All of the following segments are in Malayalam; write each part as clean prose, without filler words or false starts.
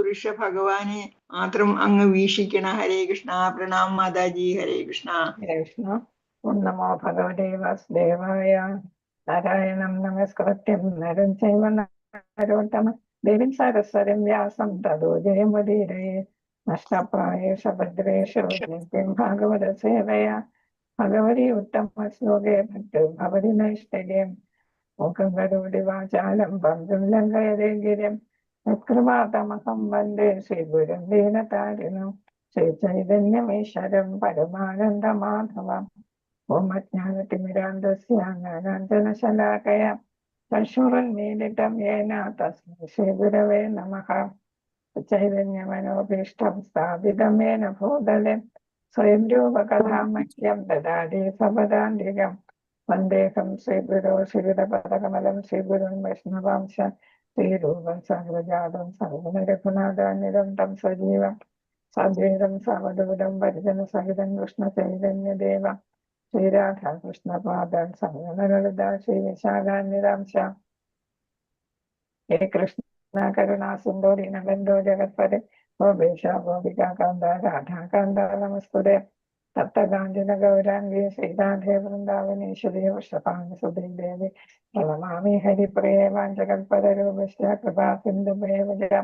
പുരുഷ ഭഗവാനെ മാത്രം അങ്ങ് വീക്ഷിക്കണ. ഹരേ കൃഷ്ണ. പ്രണാം മാതാജി. ഹരേ കൃഷ്ണ. ഹരേ കൃഷ്ണ. ഓം നമോ ഭഗവതേ വാസുദേവായ. നാരായണം നമസ്കൃത്യം നരം ചൈവ നരോത്തമം ദേവീം സരസ്വതീം വ്യാസം തതോ ജയമുദീരയേ. നഷ്ടപ്രായേഷ ഭദ്രേഷു നിത്യം ഭാഗവത സേവയാ. ഭഗവതി ഉത്തമ ശ്ലോകേ ഭക്തി ഭവതി നൈഷ്ഠികം. മുഖം കരോടി വാചാലം പങ്കും ലംഘയതേ ഗിരിം. യത്കൃപാതമഹം വന്ദേ ശ്രീഗുരും ദീനതാരിണം. ശ്രീചൈതന്യമീശ്വരം പരമാനന്ദമാധവം. ഓം അജ്ഞാനതിമിരാന്തസ്യ ജ്ഞാനാഞ്ജനശലാകയ ചക്ഷുരുന്മീലിതം യേന തസ്മൈ ശ്രീഗുരവേ നമഃ. ചൈതന്യമനോഭീഷ്ടം സ്ഥാപിതം യേന ഭൂതലെ സ്വയം രൂപകഥാമഹ്യം ദദാതി സപദാന്തികം. വന്ദേഹം ശ്രീഗുരോ ശ്രീയുതപദകമലം ശ്രീഗുരുൻ വൈഷ്ണവാംശ ശ്രീരൂപം സർവജാതം സർവരഘുനാഥാന്വിതം തം സജീവം സദ്വൈതം സമദൂതം പരിജന സഹിതം കൃഷ്ണ ചൈതന്യദേവ ശ്രീരാധാകൃഷ്ണപാദം സംഗമലളിത ശ്രീ വിശാഖാന്വിതാംശ. ഹേ കൃഷ്ണ കരുണാ സിന്ധോ ദീനബന്ധോ ജഗത്പദേ ഗോപേശ ഗോപികാകാന്ത രാധാകാന്ത നമസ്തുതേ. തപ്തകാഞ്ചന ഗൗരാംഗീ ശ്രീരാധേ വൃന്ദാവനേശ്വരി വൃഷഭാനുസുതേ ദേവി പ്രണമാമി ഹരിപ്രിയേ. വാഞ്ചകൽപതരൂപശ്ച കൃപാ സിന്ധുഭേവ ജയ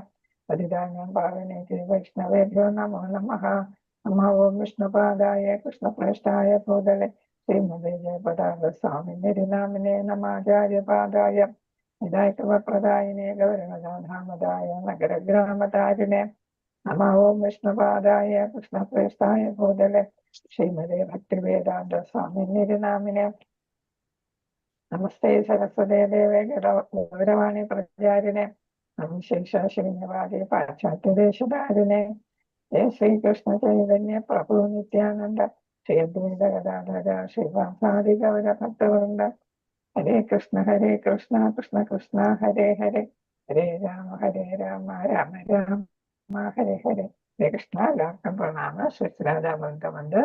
പതിതാനം പാവനേതി വൈഷ്ണവേഭ്യോ നമോ നമഃ. നമോ ഓം വിഷ്ണുപാദായ കൃഷ്ണപ്രേഷ്ഠായ ഭൂതലെ ശ്രീമതേ ജയപതാക സ്വാമിനേ നാമിനേ നമാചാര്യപാദായ ഹിതായത്വപ്രദായിനേ ഗൗരവനാഥാമതായ നഗരഗ്രാമതാരിണേ. നമോ ഓം വിഷ്ണുപാദായ കൃഷ്ണപ്രേഷ്ഠായ ഭൂതലെ ശ്രീമതേ ഭക്തിവേദാന്ത സ്വാമിനേ നാമിനേ. നമസ്തേ സരസ്വതേ ദേവേ ഗൗരവാണി പ്രചാരിണേ. ശേഷാശ്രീനിവാദി പാശ്ചാത്യദേശധാരിണേ. ജയ ശ്രീകൃഷ്ണ ചൈതന്യ പ്രഭു നിത്യാനന്ദ ശ്രീ അദ്വൈത ഗദാധര ശ്രീവാസാദി ഗൗര ഭക്തവൃന്ദ. ഹരേ കൃഷ്ണ കൃഷ്ണ കൃഷ്ണ ഹരേ ഹരേ ഹരേ രാമ രാമ രാമ ഹരേ ഹരേ. ഹരേ കൃഷ്ണ. എല്ലാവർക്കും പ്രണാമ. ശ്രീരാധാബന്ധമുണ്ട്.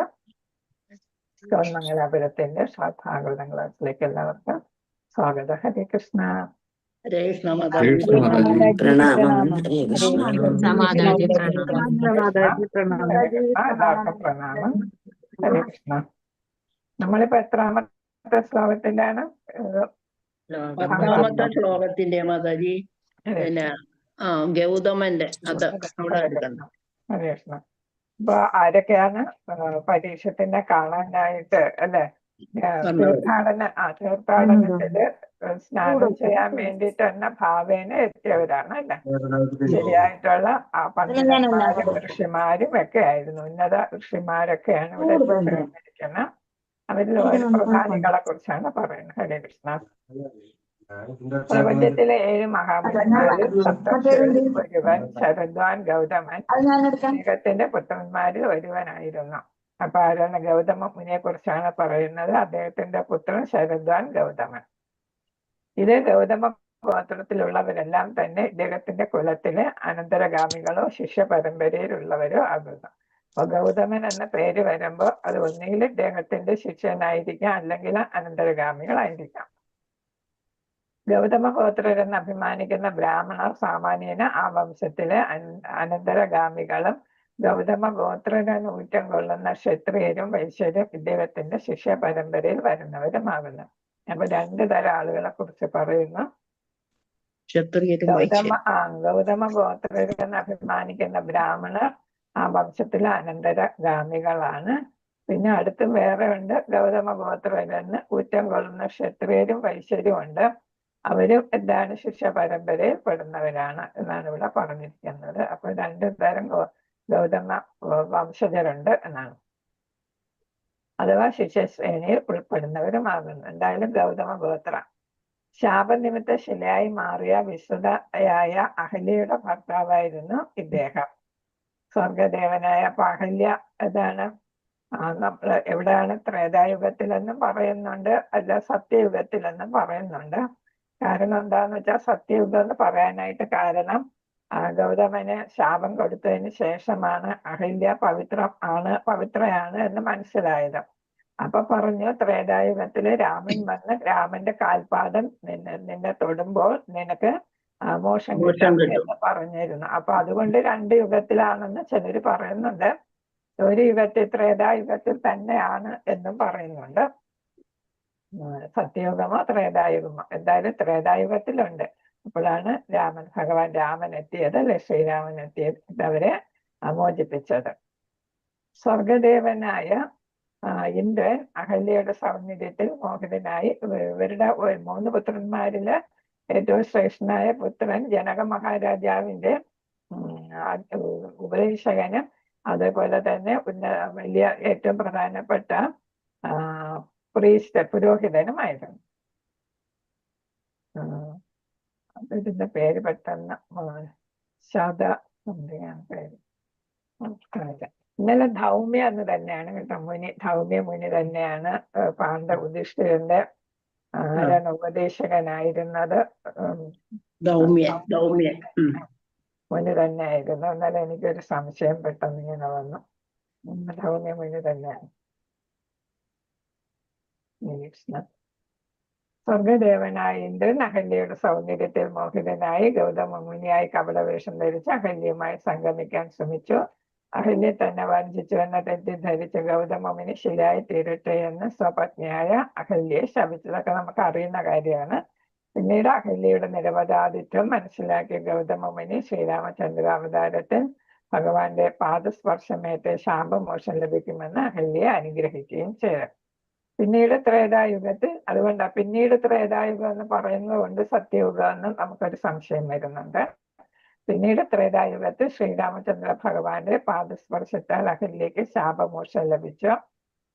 മംഗലാപുരത്തിന്റെ ഭാഗവതം ക്ലാസ്സിലേക്ക് എല്ലാവർക്കും സ്വാഗതം. ഹരേ കൃഷ്ണ. ഹരേ കൃഷ്ണ. എല്ലാവർക്കും പ്രണാമം. ഹരേ കൃഷ്ണ. നമ്മളിപ്പോ എത്രാമത്തെ ശ്ലോകത്തിലാണ്? 10ാമത്തെ ശ്ലോകത്തിന്റെ മാതാജി. പിന്നെ ഗൗതമന്റെ അത് അവിടെ എടുക്കണം. ഹരേ കൃഷ്ണ. അപ്പൊ ആരൊക്കെയാണ് പരീക്ഷത്തിനെ കാണാനായിട്ട് അല്ലെ തീർത്ഥാടനത്തില് സ്നാനം ചെയ്യാൻ വേണ്ടിയിട്ട് തന്നെ ഭാവേന എത്തിയവരാണ് അല്ലെ. ശരിയായിട്ടുള്ള ആ പണ്ഡിതന്മാരും ഋഷിമാരും ഒക്കെ ആയിരുന്നു. ഉന്നത ഋഷിമാരൊക്കെയാണ് ഇവിടെ എത്തിച്ചേർന്നിരിക്കുന്നത്. അവരിൽ ഓരോ പ്രധാനികളെ കുറിച്ചാണ് പറയുന്നത്. ഹരേ കൃഷ്ണ. പ്രപഞ്ചത്തിലെ 7 മഹാപുരുഷന്മാരിൽ സപ്തർഷികളിൽ ഒരുവൻ ശരദ്വാൻ ഗൗതമൻ അദ്ദേഹത്തിന്റെ പുത്രന്മാരിൽ ഒരുവനായിരുന്നു. അപ്പൊ ആരാണ്? ഗൗതമ മുനിയെ കുറിച്ചാണ് പറയുന്നത്. അദ്ദേഹത്തിന്റെ പുത്രൻ ശരദ്വാൻ ഗൗതമൻ. ഇത് ഗൗതമ ഗോത്രത്തിലുള്ളവരെല്ലാം തന്നെ ഇദ്ദേഹത്തിന്റെ കുലത്തിലെ അനന്തരഗാമികളോ ശിഷ്യ പരമ്പരയിലുള്ളവരോ ആകുന്നു. അപ്പൊ ഗൗതമൻ എന്ന പേര് വരുമ്പോ അത് ഒന്നുകിൽ ഇദ്ദേഹത്തിന്റെ ശിഷ്യനായിരിക്കാം, അല്ലെങ്കിൽ അനന്തരഗാമികളായിരിക്കാം. ഗൗതമ ഗോത്രരെന്ന് അഭിമാനിക്കുന്ന ബ്രാഹ്മണർ സാമാന്യന ആ വംശത്തിലെ അനന്തരഗാമികളും ഗൗതമ ഗോത്രരെന്ന് ഊറ്റം കൊള്ളുന്ന ക്ഷത്രിയരും വൈശ്യരും ഇദ്ദേഹത്തിന്റെ ശിഷ്യ പരമ്പരയിൽ വരുന്നവരുമാകുന്നു. അപ്പൊ 2 തരം ആളുകളെ കുറിച്ച് പറയുന്നു. ഗൗതമ ഗോത്രരെന്ന് അഭിമാനിക്കുന്ന ബ്രാഹ്മണർ ആ വംശത്തിലെ അനന്തരഗാമികളാണ്. പിന്നെ അടുത്തും വേറെ ഉണ്ട് ഗൗതമ ഗോത്രരെന്ന് ഊറ്റം കൊള്ളുന്ന ക്ഷത്രിയരും വൈശ്യരും ഉണ്ട്. അവരും എന്താണ് ശിഷ്യ പരമ്പരയിൽ പെടുന്നവരാണ് എന്നാണ് ഇവിടെ പറഞ്ഞിരിക്കുന്നത്. അപ്പൊ 2 തരം ഗൗതമ വംശജരുണ്ട് എന്നാണ്, അഥവാ ശിഷ്യശ്രേണിയിൽ ഉൾപ്പെടുന്നവരുമാകുന്നു. എന്തായാലും ഗൗതമ ഗോത്ര. ശാപനിമിത്ത ശിലയായി മാറിയ വിശ്രുതയായ അഹല്യയുടെ ഭർത്താവായിരുന്നു ഇദ്ദേഹം. സ്വർഗദേവനായ അഹല്യ ഏതാണ്? നമ്മൾ എവിടെയാണ്? ത്രേതായുഗത്തിലെന്നും പറയുന്നുണ്ട്, അല്ല സത്യയുഗത്തിലെന്നും പറയുന്നുണ്ട്. കാരണം എന്താന്ന് വെച്ചാൽ സത്യയുഗം എന്ന് പറയാനായിട്ട് കാരണം ഗൗതമന് ശാപം കൊടുത്തതിന് ശേഷമാണ് അഹല്യ പവിത്രയാണ് എന്ന് മനസ്സിലായത്. അപ്പൊ പറഞ്ഞു, ത്രേതായുഗത്തില് രാമൻ വന്ന് രാമന്റെ കാൽപാദം നിന്നെ തൊടുമ്പോൾ നിനക്ക് മോക്ഷം മോക്ഷം കിട്ടും കിട്ടും. എന്ന് പറഞ്ഞിരുന്നു. അപ്പൊ അതുകൊണ്ട് 2 യുഗത്തിലാണെന്ന് ചിലര് പറയുന്നുണ്ട്. ഒരു യുഗത്തിൽ ത്രേതായുഗത്തിൽ തന്നെയാണ് എന്നും പറയുന്നുണ്ട്. സത്യയുഗമോ ത്രേതായുഗമോ, എന്തായാലും ത്രേതായുഗത്തിലുണ്ട്. അപ്പോഴാണ് ഭഗവാൻ രാമൻ എത്തിയത്, അല്ലെ ശ്രീരാമൻ എത്തിയത്, അവരെ മോചിപ്പിച്ചത്. സ്വർഗദേവനായ ഇന്ദ്രൻ അഹല്യയുടെ സൗന്ദര്യത്തിൽ മോഹിതനായി ഇവരുടെ 3 പുത്രന്മാരില് ഏറ്റവും ശ്രേഷ്ഠനായ പുത്രൻ ജനക മഹാരാജാവിന്റെ ഉപദേശകനും അതേപോലെ തന്നെ വലിയ ഏറ്റവും പ്രധാനപ്പെട്ട പുരോഹിതനുമായിരുന്നു. ഇതിന്റെ പേര് പെട്ടെന്ന് പേര്. ഇന്നലെ ധൗമ്യ എന്ന് തന്നെയാണ് കേട്ടോ, ധൗമ്യ മുനി തന്നെയാണ് യുധിഷ്ഠിരന്റെ ഉപദേശകനായിരുന്നത്. മുനി തന്നെയായിരുന്നു. എന്നാലും എനിക്കൊരു സംശയം പെട്ടെന്ന് ഇങ്ങനെ വന്നു. ധൗമ്യ മുനി തന്നെയാണ്. സ്വർഗദേവനായ ഇന്ദ്രൻ അഹല്യയുടെ സൗന്ദര്യത്തിൽ മോഹിതനായി ഗൗതമ മുനിയായി കപടവേഷം ധരിച്ച് അഹല്യയുമായി സംഗമിക്കാൻ ശ്രമിച്ചു. അഹല്യ തന്നെ വഞ്ചിച്ചു എന്ന തെറ്റിദ്ധരിച്ച ഗൗതമ മുനി ശരിയായി തീരട്ടെ എന്ന് സ്വപത്നിയായ അഹല്യയെ ശപിച്ചതൊക്കെ നമുക്ക് അറിയുന്ന കാര്യമാണ്. പിന്നീട് അഹല്യയുടെ നിരവധാദിത്വം മനസ്സിലാക്കിയ ഗൗതമ മുനി ശ്രീരാമചന്ദ്രാവതാരത്തിൽ ഭഗവാന്റെ പാദസ്പർശമേറ്റ് ശാപമോക്ഷം ലഭിക്കുമെന്ന് അഹല്യയെ അനുഗ്രഹിക്കുകയും ചെയ്തു. പിന്നീട് ത്രേതായുഗത്തിൽ, അതുകൊണ്ടാണ് പിന്നീട് ത്രേതായുഗം എന്ന് പറയുന്നത് കൊണ്ട് സത്യയുഗം എന്ന് നമുക്കൊരു സംശയം വരുന്നുണ്ട്. പിന്നീട് ത്രേതായുഗത്തിൽ ശ്രീരാമചന്ദ്ര ഭഗവാന്റെ പാദസ്പർശത്താൽ അഹല്യയ്ക്ക് ശാപമോക്ഷം ലഭിച്ചു.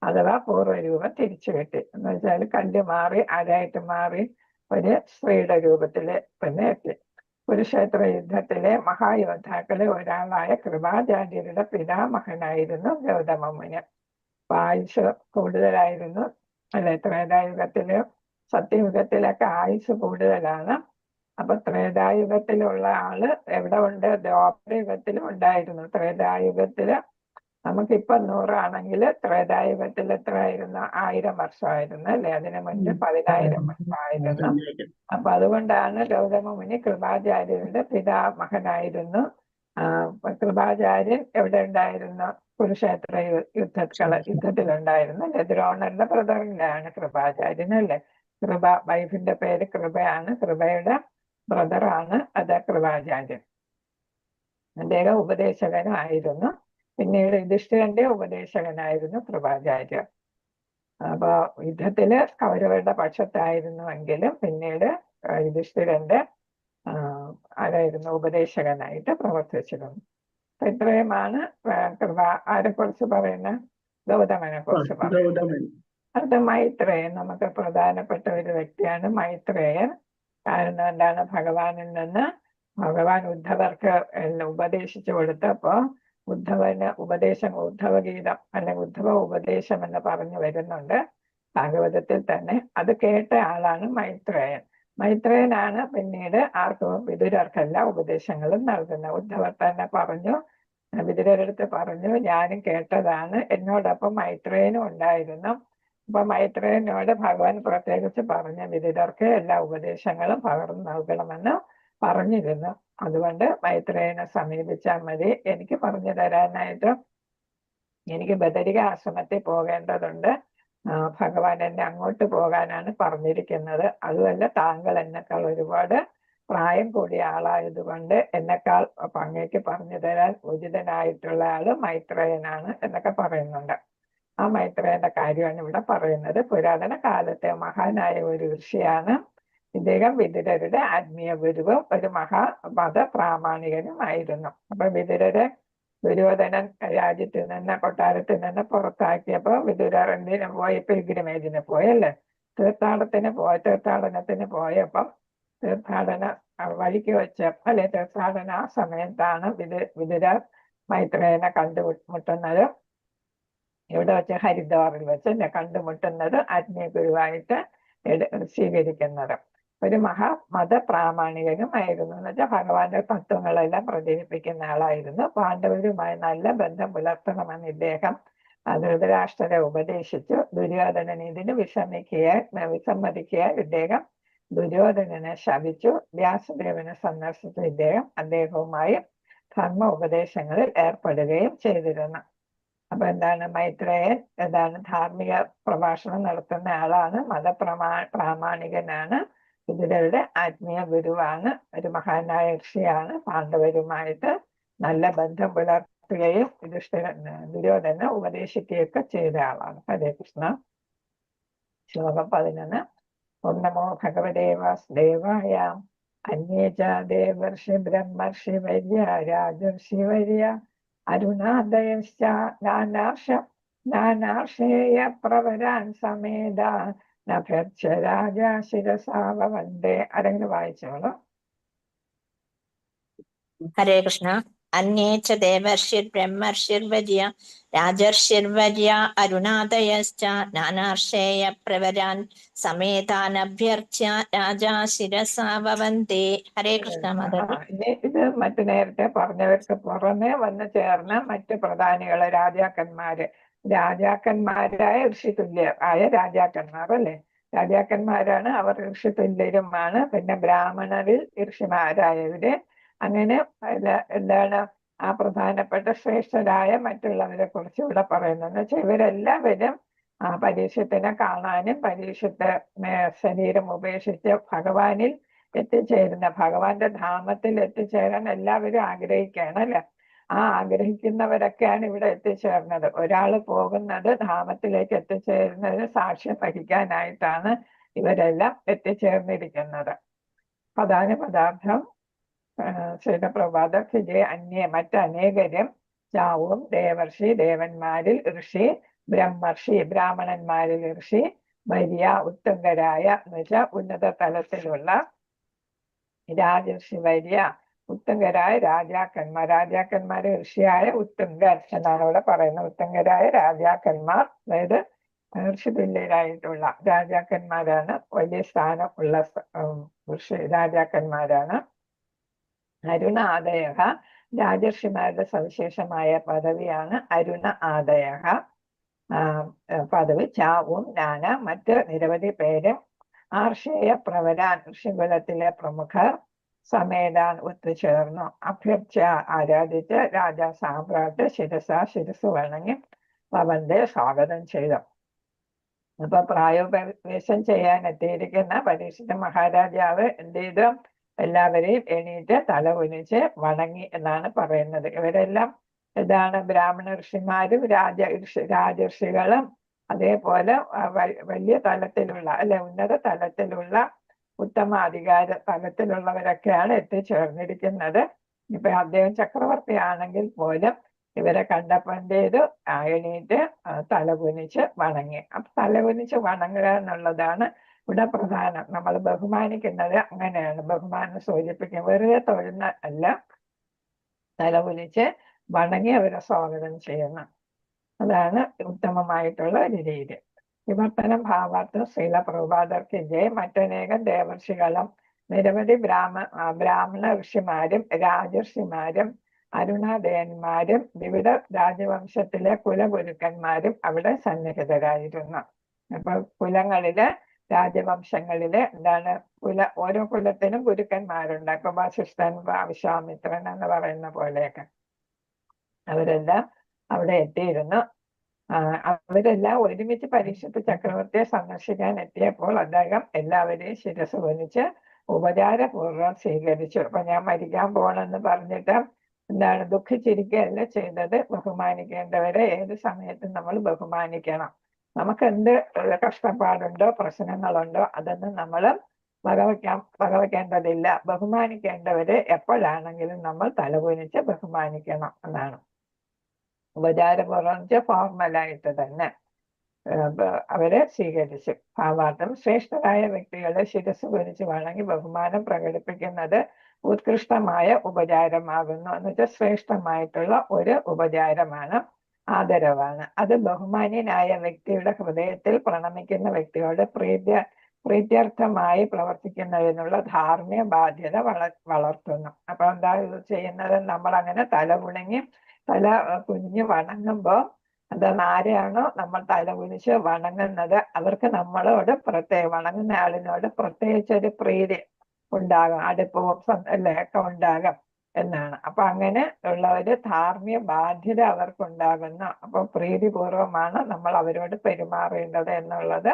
അഥവാ പൂർവ്വരൂപം തിരിച്ചു കിട്ടി. എന്ന് വെച്ചാൽ കല്ല് മാറി ആരായിട്ട് മാറി ഒരു സ്ത്രീയുടെ രൂപത്തില് പിന്നെ എത്തി. കുരുക്ഷേത്ര യുദ്ധത്തിലെ മഹായോദ്ധാക്കളിൽ ഒരാളായ കൃപാചാര്യരുടെ പിതാമഹനായിരുന്നു ഗൗതമ മുനി. ആയുസ് കൂടുതലായിരുന്നു, അല്ലെ? ത്രേതായുഗത്തില് സത്യയുഗത്തിലൊക്കെ ആയുസ് കൂടുതലാണ്. അപ്പൊ ത്രേതായുഗത്തിലുള്ള ആള് എവിടെ ഉണ്ട്? ദ്വാപരയുഗത്തിലും ഉണ്ടായിരുന്നു. ത്രേതായുഗത്തില് നമുക്കിപ്പൊ 100 ആണെങ്കിൽ ത്രേതായുഗത്തിൽ എത്രയായിരുന്നു? 1000 വർഷമായിരുന്നു, അല്ലെ? അതിനു മുൻപ് 10,000 വർഷമായിരുന്നു. അപ്പൊ അതുകൊണ്ടാണ് ഗൗതമ മുനി കൃപാചാര്യരുടെ പിതാമഹനായിരുന്നു. കൃപാചാര്യൻ എവിടെ ഉണ്ടായിരുന്നു? കുരുക്ഷേത്ര യുദ്ധത്തിലുണ്ടായിരുന്നു, അല്ലെ? ദ്രോണരുടെ ബ്രദറിനാണ് കൃപാചാര്യൻ, അല്ലെ? വൈഫിന്റെ പേര് കൃപയാണ്, കൃപയുടെ ബ്രദറാണ് അത് കൃപാചാര്യൻ. അദ്ദേഹം ഉപദേശകനായിരുന്നു. പിന്നീട് യുധിഷ്ഠിരന്റെ ഉപദേശകനായിരുന്നു കൃപാചാര്യൻ. അപ്പൊ യുദ്ധത്തില് കൗരവരുടെ പക്ഷത്തായിരുന്നുവെങ്കിലും പിന്നീട് യുധിഷ്ഠിരന്റെ ആരായിരുന്നു? ഉപദേശകനായിട്ട് പ്രവർത്തിച്ചിരുന്നു. അപ്പൊ ഇത്രയുമാണ് ആരെ കുറിച്ച് പറയുന്ന? ഗൗതമനെ കുറിച്ച് പറയുന്നത്. അടുത്ത മൈത്രേയൻ. നമുക്ക് പ്രധാനപ്പെട്ട ഒരു വ്യക്തിയാണ് മൈത്രേയൻ. കാരണം എന്താണ്? ഭഗവാനിൽ നിന്ന് ഭഗവാൻ ഉദ്ധവർക്ക് ഉപദേശിച്ചു കൊടുത്തപ്പോ ഉദ്ധവന് ഉദ്ധവഗീതം അല്ലെങ്കിൽ ഉദ്ധവ ഉപദേശം എന്ന് പറഞ്ഞു വരുന്നുണ്ട് ഭാഗവതത്തിൽ തന്നെ. അത് കേട്ട ആളാണ് മൈത്രേയൻ. മൈത്രേയനാണ് പിന്നീട് വിദുരർക്കെല്ലാം ഉപദേശങ്ങളും നൽകുന്നത്. ഉദ്ധവർ തന്നെ പറഞ്ഞു, വിദുരടുത്ത് പറഞ്ഞു, ഞാനും കേട്ടതാണ്, എന്നോടൊപ്പം മൈത്രേയനും ഉണ്ടായിരുന്നു. അപ്പൊ മൈത്രേയനോട് ഭഗവാൻ പ്രത്യേകിച്ച് പറഞ്ഞ വിദുരർക്ക് എല്ലാ ഉപദേശങ്ങളും പകർന്നു നൽകണമെന്ന് പറഞ്ഞിരുന്നു. അതുകൊണ്ട് മൈത്രേയനെ സമീപിച്ചാൽ മതി. എനിക്ക് പറഞ്ഞു തരാനായിട്ട് എനിക്ക് ബദരിക ആശ്രമത്തിൽ പോകേണ്ടതുണ്ട്. ഭഗവാൻ എന്നെ അങ്ങോട്ട് പോകാനാണ് പറഞ്ഞിരിക്കുന്നത്. അതുമല്ല, താങ്കൾ എന്നെക്കാൾ ഒരുപാട് പ്രായം കൂടിയ ആളായതുകൊണ്ട് എന്നെക്കാൾ അങ്ങേക്ക് പറഞ്ഞു തരാൻ ഉചിതനായിട്ടുള്ള ആള് മൈത്രേയനാണ് എന്നൊക്കെ പറയുന്നുണ്ട്. ആ മൈത്രേയന്റെ കാര്യമാണ് ഇവിടെ പറയുന്നത്. പുരാതന കാലത്തെ മഹാനായ ഒരു ഋഷിയാണ് ഇദ്ദേഹം. വിദുരരുടെ ആത്മീയ ഗുരുവും ഒരു മത പ്രാമാണികനുമായിരുന്നു. അപ്പൊ വിദുരരെ ദുര്യോധനൻ രാജ്യത്തിൽ നിന്ന്, കൊട്ടാരത്തിൽ നിന്ന് പുറത്താക്കിയപ്പോ വിദുരർ എന്തിനു പോയി? പിൽഗ്രിമേജിന് പോയല്ലേ? തീർത്ഥാടനത്തിന് പോയപ്പം തീർത്ഥാടന വഴിക്ക് വെച്ച്, അല്ലെ? തീർത്ഥാടന ആ സമയത്താണ് വിദുരർ മൈത്രേയനെ കണ്ടുമുട്ടുന്നത്. ഇവിടെ വെച്ച് ഹരിദ്വാറിൽ വെച്ച് കണ്ടുമുട്ടുന്നത്, ആത്മീയ ഗുരുവായിട്ട് സ്വീകരിക്കുന്നത്. ഒരു മത പ്രാമാണികനുമായിരുന്നു. എന്ന് വെച്ചാൽ ഭഗവാന്റെ തത്വങ്ങളെല്ലാം പ്രചരിപ്പിക്കുന്ന ആളായിരുന്നു. പാണ്ഡവരുമായി നല്ല ബന്ധം പുലർത്തണമെന്ന് ഇദ്ദേഹം ധൃതരാഷ്ട്രരെ ഉപദേശിച്ചു. ദുര്യോധനൻ ഇതിന് വിസമ്മതിക്കുക ഇദ്ദേഹം ദുര്യോധനനെ ശപിച്ചു. വ്യാസദേവനെ സന്ദർശിച്ച ഇദ്ദേഹം അദ്ദേഹവുമായി ധർമ്മ ഉപദേശങ്ങളിൽ ഏർപ്പെടുകയും ചെയ്തിരുന്നു. അപ്പൊ എന്താണ് മൈത്രേയൻ എന്താണ് ധാർമ്മിക പ്രഭാഷണം നടത്തുന്ന ആളാണ്, പ്രാമാണികനാണ്, കുതിരയുടെ ആത്മീയ ഗുരുവാണ്, ഒരു മഹാനായ ഋഷിയാണ്. പാണ്ഡവരുമായിട്ട് നല്ല ബന്ധം പുലർത്തുകയും ദുര്യോധന ഉപദേശിക്കുകയൊക്കെ ചെയ്ത ആളാണ്. ഹരേ കൃഷ്ണ. ശ്ലോകം 11. ഓം നമോ ഭഗവതേ വാസുദേവായ. അന്യേ ച ദേവർഷി ബ്രഹ്മർഷി വര്യ രാജർഷി വര്യ അരുണാദയശ്ച നാനാർഷേയ പ്രവരാൻ സമേത നഭ്യർച്ച രാജ ശിരസാ വന്ദേ. ആരെങ്കിലും വായിച്ചോളൂ. ഹരേ കൃഷ്ണ. അന്യേ ച ദേവർഷിർബ്രഹ്മർഷിർവര്യ രാജർഷിർവര്യ അരുണാദയശ്ച നാനാർഷേയ പ്രവരാൻ സമേതാനഭ്യർച്ച്യ രാജാ ശിരസാ വന്ദേ. ഹരേ കൃഷ്ണ. ഇത് മറ്റു നേരത്തെ പറഞ്ഞവർക്ക് പുറമെ വന്ന് ചേർന്ന മറ്റു പ്രധാനികള്, രാജാക്കന്മാരായ ഋഷിതുല്യരായ രാജാക്കന്മാർ അല്ലെ, രാജാക്കന്മാരാണ് അവർ, ഋഷിതുല്യരുമാണ്. പിന്നെ ബ്രാഹ്മണരിൽ ഋഷിമാരായവര്, അങ്ങനെ എന്താണ് ആ പ്രധാനപ്പെട്ട ശ്രേഷ്ഠരായ മറ്റുള്ളവരെ കുറിച്ച് ഇവിടെ പറയുന്നത് വെച്ചാൽ ഇവരെല്ലാവരും പരീക്ഷത്തിനെ കാണാനും പരീക്ഷത്തെ ശരീരം ഉപേക്ഷിച്ച് ഭഗവാനിൽ എത്തിച്ചേരുന്ന, ഭഗവാന്റെ ധാമത്തിൽ എത്തിച്ചേരാൻ എല്ലാവരും ആഗ്രഹിക്കുകയാണ് അല്ലെ. ആ ആഗ്രഹിക്കുന്നവരൊക്കെയാണ് ഇവിടെ എത്തിച്ചേർന്നത്. ഒരാള് പോകുന്നത് ധാമത്തിലേക്ക് എത്തിച്ചേരുന്നതിന് സാക്ഷ്യം വഹിക്കാനായിട്ടാണ് ഇവരെല്ലാം എത്തിച്ചേർന്നിരിക്കുന്നത്. പ്രധാന പദാർത്ഥം ശ്രീലപ്രഭാതേ മറ്റനേകരും ചാവും ദേവർഷി ദേവന്മാരിൽ ഋഷി, ബ്രഹ്മർഷി ബ്രാഹ്മണന്മാരിൽ ഋഷി, വര്യ ഉത്തുംഗരായ എന്നുവെച്ചാൽ ഉന്നത തലത്തിലുള്ള, രാജർഷി വര്യ ഉത്തുംഗരായ രാജാക്കന്മാര് ഋഷിയായ ഉത്തുംഗൻ എന്നാണ് ഇവിടെ പറയുന്നത്. ഉത്തുംഗരായ രാജാക്കന്മാർ, അതായത് ഋഷിതുല്യരായിട്ടുള്ള രാജാക്കന്മാരാണ്, വലിയ സ്ഥാനം ഉള്ള രാജാക്കന്മാരാണ്. അരുണ ആദയ രാജർഷിമാരുടെ സവിശേഷമായ പദവിയാണ് അരുണ ആദയ പദവി. ചാവും നാന മറ്റ് നിരവധി പേരും ആർഷേയ പ്രവരാൻ ഋഷികുലത്തിലെ പ്രമുഖർ സമേതാൻ ഒത്തുചേർന്നു. അഭ്യർച്ച ആരാധിച്ച് രാജാ സാമ്രാട്ട് ശിരസ് വണങ്ങി വന്ദേ സ്വാഗതം ചെയ്തു. അപ്പൊ പ്രായോപവേശം ചെയ്യാൻ എത്തിയിരിക്കുന്ന പരീക്ഷിത മഹാരാജാവ് എന്ത് ചെയ്തു? എല്ലാവരെയും എണീറ്റ് തല കുനിച്ച് വണങ്ങി എന്നാണ് പറയുന്നത്. ഇവരെല്ലാം ഇതാണ് ബ്രാഹ്മണ ഋഷിമാരും രാജർഷികളും അതേപോലെ വലിയ തലത്തിലുള്ള അല്ലെ ഉന്നത തലത്തിലുള്ള ഉത്തമ അധികാര തലത്തിലുള്ളവരൊക്കെയാണ് എത്തിച്ചേർന്നിരിക്കുന്നത്. ഇപ്പൊ അദ്ദേഹം ചക്രവർത്തി ആണെങ്കിൽ പോലും ഇവരെ കണ്ടപ്പോൾ എന്ത് ചെയ്തു? എണീറ്റ് തലകുനിച്ച് വണങ്ങി. അപ്പൊ തലകുനിച്ച് വണങ്ങുക എന്നുള്ളതാണ് ഇവിടെ പ്രധാനം. നമ്മൾ ബഹുമാനിക്കുന്നത് അങ്ങനെയാണ്, ബഹുമാനം സൂചിപ്പിക്കും. വെറുതെ തൊഴുന്ന അല്ല, തലകുനിച്ച് വണങ്ങി അവരെ സ്വാഗതം ചെയ്യുന്നു. അതാണ് ഉത്തമമായിട്ടുള്ള ഒരു രീതി. വിവർത്തനം ഭാവാർത്ഥം ശ്രീല പ്രഭുപാദർക്ക് ജയ്. മറ്റനേകം ദേവർഷികളും നിരവധി ബ്രാഹ്മണ ഋഷിമാരും രാജർഷിമാരും അരുണാദയന്മാരും വിവിധ രാജവംശത്തിലെ കുലഗുരുക്കന്മാരും അവിടെ സന്നിഹിതരായിരുന്നു. അപ്പൊ കുലങ്ങളിലെ രാജവംശങ്ങളിലെ എന്താണ് ഓരോ കുലത്തിനും ഗുരുക്കന്മാരുണ്ട്. ഇപ്പൊ വസിഷ്ഠൻ, വിശ്വാമിത്രൻ എന്ന് പറയുന്ന പോലെയൊക്കെ അവരെല്ലാം അവിടെ എത്തിയിരുന്നു. അവരെല്ലാം ഒരുമിച്ച് പരീക്ഷിത്ത് ചക്രവർത്തിയെ സന്ദർശിക്കാൻ എത്തിയപ്പോൾ അദ്ദേഹം എല്ലാവരെയും ശിരസ് കുനിച്ച് ഉപചാരപൂർവ്വം സ്വീകരിച്ചു. അപ്പൊ ഞാൻ മരിക്കാൻ പോണെന്ന് പറഞ്ഞിട്ട് എന്താണ് ദുഃഖിച്ചിരിക്കുകയല്ല ചെയ്തത്. ബഹുമാനിക്കേണ്ടവരെ ഏത് സമയത്തും നമ്മൾ ബഹുമാനിക്കണം. നമുക്ക് എന്ത് കഷ്ടപ്പാടുണ്ടോ പ്രശ്നങ്ങളുണ്ടോ അതൊന്നും നമ്മൾ വകവയ്ക്കേണ്ടതില്ല. ബഹുമാനിക്കേണ്ടവരെ എപ്പോഴാണെങ്കിലും നമ്മൾ തലകുനിച്ച് ബഹുമാനിക്കണം എന്നാണ്. ഉപചാരപൂർവ്വം ഫോർമലായിട്ട് തന്നെ അവരെ സ്വീകരിച്ചു. ഭാവാർത്ഥം ശ്രേഷ്ഠരായ വ്യക്തികളെ ശിരസ് കുനിച്ച് വണങ്ങി ബഹുമാനം പ്രകടിപ്പിക്കുന്നത് ഉത്കൃഷ്ടമായ ഉപചാരമാകുന്നു. എന്ന് വെച്ചാൽ ശ്രേഷ്ഠമായിട്ടുള്ള ഒരു ഉപചാരമാണ്, ആദരവാണ്. അത് ബഹുമാന്യനായ വ്യക്തിയുടെ ഹൃദയത്തിൽ പ്രണമിക്കുന്ന വ്യക്തിയോട് പ്രീത്യർത്ഥമായി പ്രവർത്തിക്കുന്നതിനുള്ള ധാർമ്മിക ബാധ്യത വളർത്തുന്നു. അപ്പൊ എന്താ ഇത് ചെയ്യുന്നത്? നമ്മൾ അങ്ങനെ തല കുനിഞ്ഞ് വണങ്ങുമ്പോൾ എന്താണ് ആരെയാണോ നമ്മൾ തല കുനിച്ച് വണങ്ങുന്നത് അവർക്ക് നമ്മളോട് വണങ്ങുന്ന ആളിനോട് പ്രത്യേകിച്ച് ഒരു പ്രീതി ഉണ്ടാകും, അടുപ്പവും അല്ലേ ഒക്കെ ഉണ്ടാകും എന്നാണ്. അപ്പൊ അങ്ങനെ ഉള്ള ഒരു ധാർമ്മിക ബാധ്യത അവർക്കുണ്ടാകുന്നു. അപ്പൊ പ്രീതിപൂർവമാണ് നമ്മൾ അവരോട് പെരുമാറേണ്ടത് എന്നുള്ളത്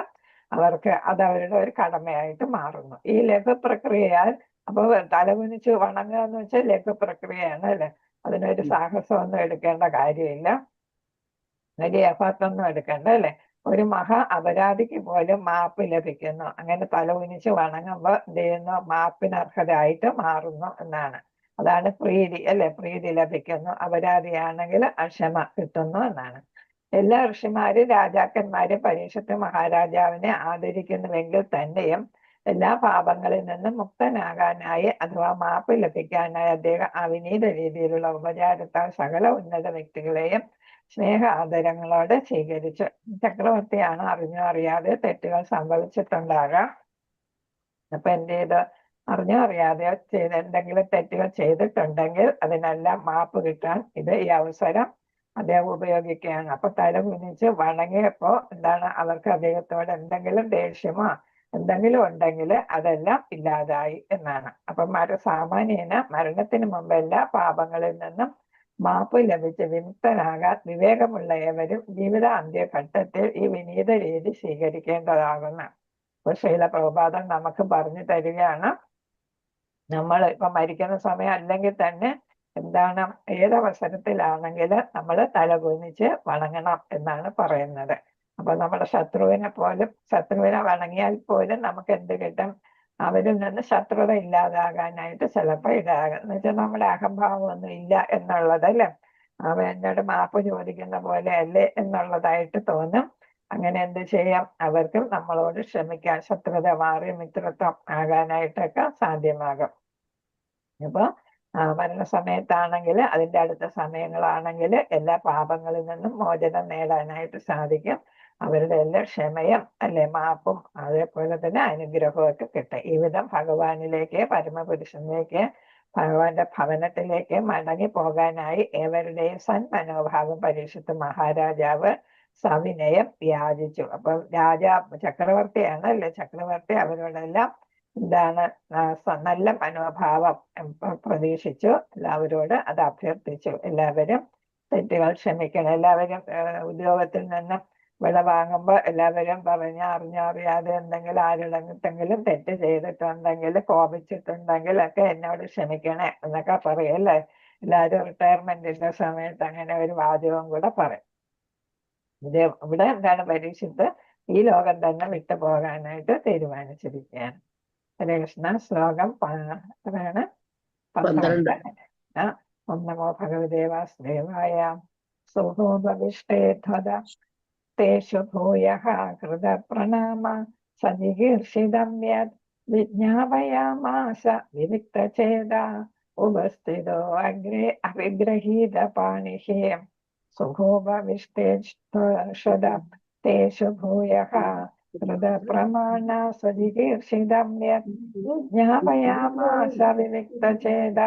അത് അവരുടെ ഒരു കടമയായിട്ട് മാറുന്നു. ഈ ലഘു പ്രക്രിയയാൽ അപ്പൊ തലകുനിച്ച് വണങ്ങുക എന്ന് വെച്ചാൽ ലഘു പ്രക്രിയയാണ് അല്ലെ. അതിനൊരു സാഹസമൊന്നും എടുക്കേണ്ട കാര്യമില്ല, വലിയ എഫർട്ടൊന്നും എടുക്കണ്ട അല്ലെ. ഒരു മഹാ അപരാധിക്ക് പോലും മാപ്പ് ലഭിക്കുന്നു. അങ്ങനെ തലകുനിച്ച് വണങ്ങുമ്പോൾ എന്ത് ചെയ്യുന്നു, മാപ്പിന് അർഹരായിട്ട് മാറുന്നു എന്നാണ്. അതാണ് പ്രീതി അല്ലെ, പ്രീതി ലഭിക്കുന്നു. അപരാധിയാണെങ്കിൽ ക്ഷമ കിട്ടുന്നു എന്നാണ്. എല്ലാ ഋഷിമാരും രാജാക്കന്മാരും പരീക്ഷത്ത് മഹാരാജാവിനെ ആദരിക്കുന്നുവെങ്കിൽ തന്നെയും എല്ലാ പാപങ്ങളിൽ നിന്നും മുക്തനാകാനായി അഥവാ മാപ്പ് ലഭിക്കാനായി അദ്ദേഹം അവിനീത രീതിയിലുള്ള ഉപചാരത്താൽ സകല ഉന്നത വ്യക്തികളെയും സ്നേഹ ആദരങ്ങളോടെ സ്വീകരിച്ചു. ചക്രവർത്തിയാണ് അറിഞ്ഞോ അറിയാതെ തെറ്റുകൾ സംഭവിച്ചിട്ടുണ്ടാകാം. അപ്പൊ എന്ത് ചെയ്ത് അറിഞ്ഞോ അറിയാതെ എന്തെങ്കിലും തെറ്റുകൾ ചെയ്തിട്ടുണ്ടെങ്കിൽ അതിനെല്ലാം മാപ്പ് കിട്ടാൻ ഈ അവസരം അദ്ദേഹം ഉപയോഗിക്കുകയാണ്. അപ്പൊ തല കുനിച്ച് വണങ്ങിയപ്പോ എന്താണ്, അവർക്ക് അദ്ദേഹത്തോട് എന്തെങ്കിലും ദേഷ്യമോ എന്തെങ്കിലും ഉണ്ടെങ്കിൽ അതെല്ലാം ഇല്ലാതായി എന്നാണ്. അപ്പൊ സാമാന്യേന മരണത്തിന് മുമ്പ് എല്ലാ പാപങ്ങളിൽ നിന്നും മാപ്പ് ലഭിച്ച് വിമുക്തനാകാൻ വിവേകമുള്ള ഏവരും ജീവിത അന്ത്യഘട്ടത്തിൽ ഈ വിനീത രീതി സ്വീകരിക്കേണ്ടതാകുന്നു. അപ്പൊ ശ്രീല പ്രഭുപാദൻ നമുക്ക് പറഞ്ഞു തരികയാണ്, നമ്മൾ ഇപ്പൊ മരിക്കുന്ന സമയം അല്ലെങ്കിൽ തന്നെ എന്താണ്, ഏതവസരത്തിലാണെങ്കിൽ നമ്മൾ തലകുനിച്ച് വണങ്ങണം എന്നാണ് പറയുന്നത്. അപ്പൊ നമ്മുടെ ശത്രുവിനെ വണങ്ങിയാൽ പോലും നമുക്ക് എന്ത് കിട്ടും, അവരിൽ നിന്ന് ശത്രുത ഇല്ലാതാകാനായിട്ട് ചിലപ്പോൾ ഇടാകും. എന്ന് വെച്ചാൽ നമ്മുടെ അഹംഭാവം ഒന്നും ഇല്ല എന്നുള്ളതല്ലേ, അവൻ എന്നോട് മാപ്പ് ചോദിക്കുന്ന പോലെ അല്ലേ എന്നുള്ളതായിട്ട് തോന്നും. അങ്ങനെ എന്ത് ചെയ്യാം, അവർക്കും നമ്മളോട് ക്ഷമിക്കാൻ, ശത്രുത മാറി മിത്രത്വം ആകാനായിട്ടൊക്കെ സാധ്യമാകും. അപ്പൊ മരണസമയത്താണെങ്കിൽ അതിൻ്റെ അടുത്ത സമയങ്ങളാണെങ്കിൽ എല്ലാ പാപങ്ങളിൽ നിന്നും മോചനം നേടാനായിട്ട് സാധിക്കും. അവരുടെ എല്ലാ ക്ഷമയും അല്ലെ മാപ്പും അതേപോലെ തന്നെ അനുഗ്രഹവും ഒക്കെ കിട്ടും. ഈ വിധം ഭഗവാനിലേക്ക്, പരമപുരുഷനിലേക്ക്, ഭഗവാന്റെ ഭവനത്തിലേക്ക് മടങ്ങി പോകാനായി ഏവരുടെയും സന്മനോഭാവം പരീക്ഷിത്ത് മഹാരാജാവ് സവിനയം യാചിച്ചു. അപ്പൊ ചക്രവർത്തിയാണ് അല്ലെ, ചക്രവർത്തി അവരോടെല്ലാം എന്താണ് നല്ല മനോഭാവം പ്രതീക്ഷിച്ചു, എല്ലാവരോട് അത് അഭ്യർത്ഥിച്ചു. എല്ലാവരും തെറ്റുകൾ ക്ഷമിക്കണം. എല്ലാവരും ഉദ്യോഗത്തിൽ നിന്ന് വിട വാങ്ങുമ്പോൾ എല്ലാവരും അറിഞ്ഞോ അറിയാതെ എന്തെങ്കിലും ആരുടെങ്കിലും തെറ്റ് ചെയ്തിട്ടുണ്ടെങ്കിൽ, കോപിച്ചിട്ടുണ്ടെങ്കിൽ ഒക്കെ എന്നോട് ക്ഷമിക്കണേ എന്നൊക്കെ പറയും അല്ലേ. എല്ലാവരും റിട്ടയർമെന്റിന്റെ സമയത്ത് അങ്ങനെ ഒരു വാചകം കൂടെ പറയും. ഇവിടെ എന്താണ്, പരീക്ഷിത്ത് ഈ ലോകം തന്നെ വിട്ടു പോകാനായിട്ട് തീരുമാനിച്ചിരിക്കുകയാണ്. ഹരേ കൃഷ്ണ. ശ്ലോകം എത്രയാണ്? 12. ഓം നമോ ഭഗവതേ വാസുദേവായ. സുഹോപവിഷ്ടേധ്വദ തേഷു ഭൂയഃ കൃത പ്രണാമ സജിഗീർഷിതം യത് വിജ്ഞാപയാമാസ വിവിക്തചേത ഉപസ്ഥിതോ അഗ്രേ അവിഗ്രഹീത പാണിഃ. സുഹോപവിഷ്ടേധ്വദ തേഷു ഭൂയഃ കൃത പ്രമാണ സജിഗീർഷിതം യത് വിജ്ഞാപയാമാസ വിവിക്തചേത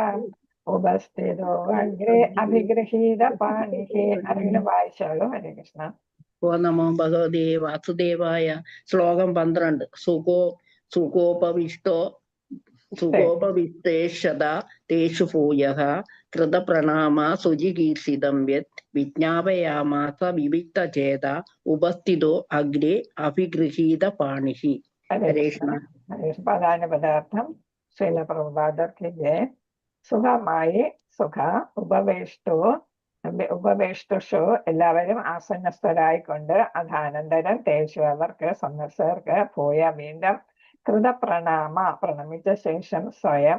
ഉപസ്ഥിതോ അഗ്രേ അഭിഗ്രഹീത പാണിഃ. ആരെങ്കിലും വായിച്ചോളൂ. ഹരേ കൃഷ്ണ. ഓ നമോ ഭഗവതേ വാസുദേവായ. ശ്ലോകം 12. സുഖോപവിഷ്ടേഷത തേഷു ഭൂയഃ കൃത പ്രണാമ സുജിഗീർഷിതം യത് വിജ്ഞാപയാമാസ വിവിക്തചേത ഉപസ്ഥിതോ അഗ്രേ അഭിഗൃഹീത പാണിഃ. ഹരേ കൃഷ്ണ. പ്രധാന പദാർത്ഥം ശ്രീല പ്രഭുപാദർക്ക് സുഖമായി ഉപവേഷ്ടുഷു എല്ലാവരും ആസന്നസ്ഥരായിക്കൊണ്ട് അതാനന്തരം തേശു അവർക്ക് സന്ദർശകർക്ക് പോയ വീണ്ടും പ്രണമിച്ച ശേഷം സ്വയം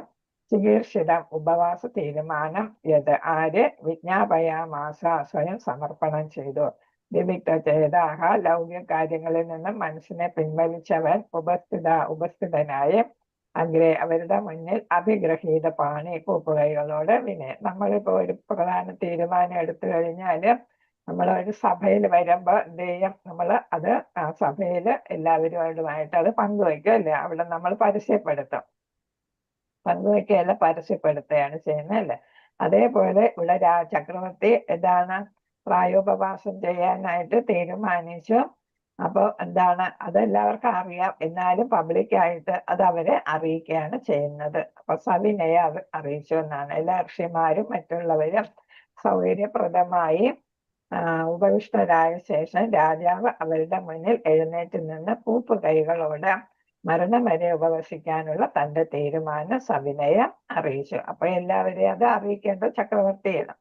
ചികീർഷിതം ഉപവാസ തീരുമാനം യത് ആര് വിജ്ഞാപയാമാസ സ്വയം സമർപ്പണം ചെയ്തു. വിവിക്ത ചേതാഹ ലൗകിക കാര്യങ്ങളിൽ നിന്നും മനസ്സിനെ പിൻവലിച്ചവൻ ഉപസ്ഥിതനായി അഗ്രേ അവരുടെ മുന്നിൽ അഭിഗ്രഹീത പാണി കൂപ്പുകൈകളോട് നമ്മളിപ്പോ ഒരു പ്രധാന തീരുമാനം എടുത്തു കഴിഞ്ഞാല് നമ്മൾ ഒരു സഭയിൽ വരുമ്പോൾ എന്ത് ചെയ്യും, നമ്മൾ അത് ആ സഭയിൽ എല്ലാവരുമായിട്ട് അത് പങ്കുവയ്ക്കും അല്ലേ. അവിടെ നമ്മൾ പങ്കുവയ്ക്കുകയല്ല പരസ്യപ്പെടുത്തുകയാണ് ചെയ്യുന്നത് അല്ലേ. അതേപോലെ ഇവിടെ ചക്രവർത്തി എന്താണ് പ്രായോപവാസം ചെയ്യാനായിട്ട് തീരുമാനിച്ചു. അപ്പൊ എന്താണ്, അതെല്ലാവർക്കും അറിയാം, എന്നാലും പബ്ലിക്കായിട്ട് അത് അവരെ അറിയിക്കുകയാണ് ചെയ്യുന്നത്. അപ്പൊ സവിനയെ അറിയിച്ചു എന്നാണ്. എല്ലാ ഋഷിമാരും മറ്റുള്ളവരും സൗകര്യപ്രദമായി ഉപവിഷ്ടരായ ശേഷം രാജാവ് അവരുടെ മുന്നിൽ എഴുന്നേറ്റ് നിന്ന് കൂപ്പ് കൈകളോട് മരണം വരെ ഉപവസിക്കാനുള്ള തന്റെ തീരുമാനം സവിനയം അറിയിച്ചു. അപ്പൊ എല്ലാവരെയും അത് അറിയിക്കേണ്ടത് ചക്രവർത്തിയാണ്.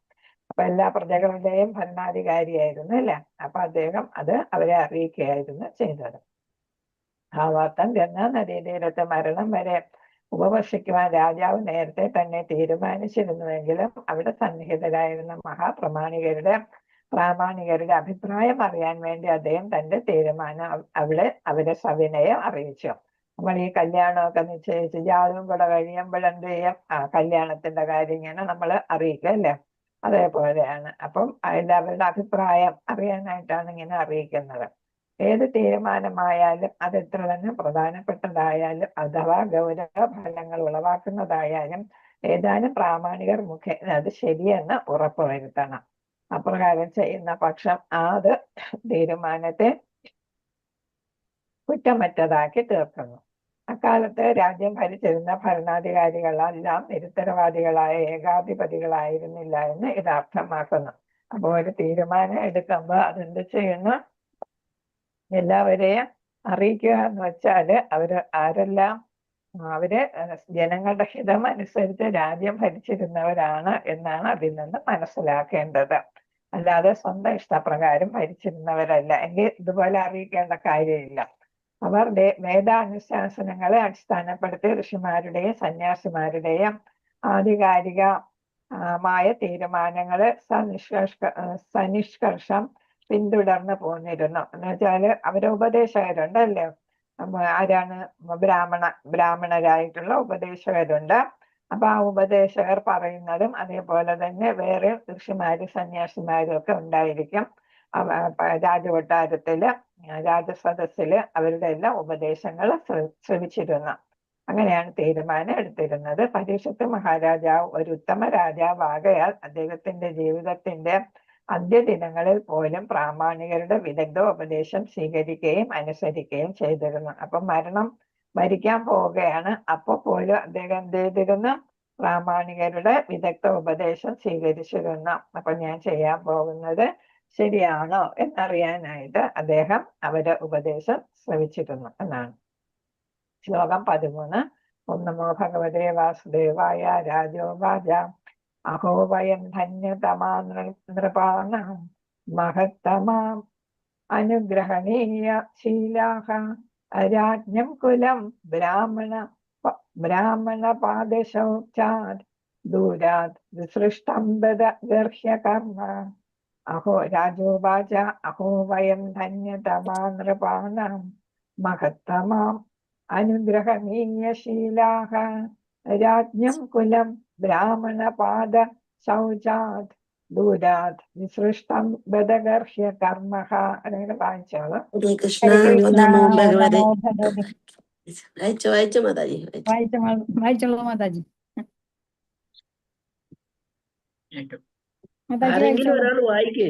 അപ്പൊ എല്ലാ പ്രജകളുടെയും ഭരണാധികാരിയായിരുന്നു അല്ലെ. അപ്പൊ അദ്ദേഹം അത് അവരെ അറിയിക്കുകയായിരുന്നു ചെയ്തത്. ആവർത്തം ഗംഗാ നദീതീരത്ത് മരണം വരെ ഉപവസിക്കുവാൻ രാജാവ് നേരത്തെ തന്നെ തീരുമാനിച്ചിരുന്നുവെങ്കിലും അവിടെ സന്നിഹിതരായിരുന്ന പ്രാമാണികരുടെ അഭിപ്രായം അറിയാൻ വേണ്ടി അദ്ദേഹം തന്റെ തീരുമാനം അവരെ സവിനയം അറിയിച്ചു. നമ്മൾ ഈ കല്യാണമൊക്കെ നിശ്ചയിച്ച് ജാതകം കൂടെ കഴിയുമ്പോഴെന്ത് ചെയ്യും, കല്യാണത്തിന്റെ കാര്യം ഇങ്ങനെ നമ്മൾ അറിയിക്കുക അല്ലേ, അതേപോലെയാണ്. അപ്പം എല്ലാവരുടെ അഭിപ്രായം അറിയാനായിട്ടാണ് ഇങ്ങനെ അറിയിക്കുന്നത്. ഏത് തീരുമാനമായാലും അത് എത്ര തന്നെ പ്രധാനപ്പെട്ടതായാലും അഥവാ ഗൗരവ ഫലങ്ങൾ ഉളവാക്കുന്നതായാലും ഏതാനും പ്രാമാണികർ മുഖേന അത് ശരിയെന്ന് ഉറപ്പുവരുത്തണം. അപ്രകാരം ചെയ്യുന്ന പക്ഷം അത് തീരുമാനത്തെ കുറ്റമറ്റതാക്കി തീർക്കുന്നു. അക്കാലത്ത് രാജ്യം ഭരിച്ചിരുന്ന ഭരണാധികാരികളെല്ലാം നിരുത്തരവാദികളായ ഏകാധിപതികളായിരുന്നില്ല എന്ന് ഇത് അർത്ഥമാക്കുന്നു. അപ്പോൾ ഒരു തീരുമാനം എടുക്കുമ്പോൾ അതെന്ത് ചെയ്യുന്നു, എല്ലാവരെയും അറിയിക്കുക എന്ന് വെച്ചാല് അവര് ജനങ്ങളുടെ ഹിതം അനുസരിച്ച് രാജ്യം ഭരിച്ചിരുന്നവരാണ് എന്നാണ് അതിൽ നിന്ന് മനസ്സിലാക്കേണ്ടത്. അല്ലാതെ സ്വന്തം ഇഷ്ടപ്രകാരം ഭരിച്ചിരുന്നവരല്ല. എങ്കിൽ ഇതുപോലെ അറിയിക്കേണ്ട കാര്യമില്ല. അവർ വേദാനുശാസനങ്ങളെ അടിസ്ഥാനപ്പെടുത്തി ഋഷിമാരുടെയും സന്യാസിമാരുടെയും ആധികാരികമായ തീരുമാനങ്ങള് സനിഷ്കർഷം പിന്തുടർന്ന് പോന്നിരുന്നു. എന്ന് വെച്ചാല് അവരെ ഉപദേശകരുണ്ടല്ലേ, ആരാണ്, ബ്രാഹ്മണരായിട്ടുള്ള ഉപദേശകരുണ്ട്. അപ്പൊ ആ ഉപദേശകർ പറയുന്നതും അതേപോലെ തന്നെ വേറെ ഋഷിമാരും സന്യാസിമാരും ഒക്കെ ഉണ്ടായിരിക്കും. രാജകൊട്ടാരത്തില് രാജസദസ്സില് അവരുടെ എല്ലാം ഉപദേശങ്ങൾ ശ്രമിച്ചിരുന്നു. അങ്ങനെയാണ് തീരുമാനം എടുത്തിരുന്നത്. പരീക്ഷത്ത് മഹാരാജാവ് ഒരു ഉത്തമ രാജാവാകയാൽ അദ്ദേഹത്തിന്റെ ജീവിതത്തിന്റെ അന്ത്യദിനങ്ങളിൽ പോലും പ്രാമാണികരുടെ വിദഗ്ധ ഉപദേശം സ്വീകരിക്കുകയും അനുസരിക്കുകയും ചെയ്തിരുന്നു. അപ്പൊ മരിക്കാൻ പോവുകയാണ്, അപ്പൊ പോലും അദ്ദേഹം എന്ത് ചെയ്തിരുന്നു, പ്രാമാണികരുടെ വിദഗ്ധ ഉപദേശം സ്വീകരിച്ചിരുന്നു. അപ്പൊ ഞാൻ ചെയ്യാൻ പോകുന്നത് ശരിയാണോ എന്നറിയാനായിട്ട് അദ്ദേഹം അവരെ ഉപദേശം ശ്രവിച്ചിരുന്നു എന്നാണ്. ശ്ലോകം 13. ഓം നമോ ഭഗവതേ വാസുദേവായ. രാജോവാച അഹോ വയം ധന്യതമാ നൃപാണാം മഹത്തമാം അനുഗ്രഹണീയ ശീലാഹ രാജ്ഞം കുലം ബ്രാഹ്മണ പാദശൗചാത് ദൂരാത് വിസൃഷ്ടം ഗർഹ്യകർമ്മ. അഹോ രാജോവാച അഹോ വയം ധന്യതമാ നൃപാണാം മഹത്തമാം അനുഗ്രഹണീയ ശീലാഹ രാജ്ഞം കുലം ബ്രാഹ്മണ പാദ ശൗചാത് ദൂരാത് വിസൃഷ്ടം ബദഗർഹ്യ കർമ്മഃ. അങ്ങനെ വായിച്ചോളൂ. ഹരേ കൃഷ്ണ. നമോ ഭഗവതേ. വായിച്ചോ മാതാജി, വായിച്ചോളൂ മാതാജി. ആരെങ്കിലും ഒരാൾ വായിക്കേ.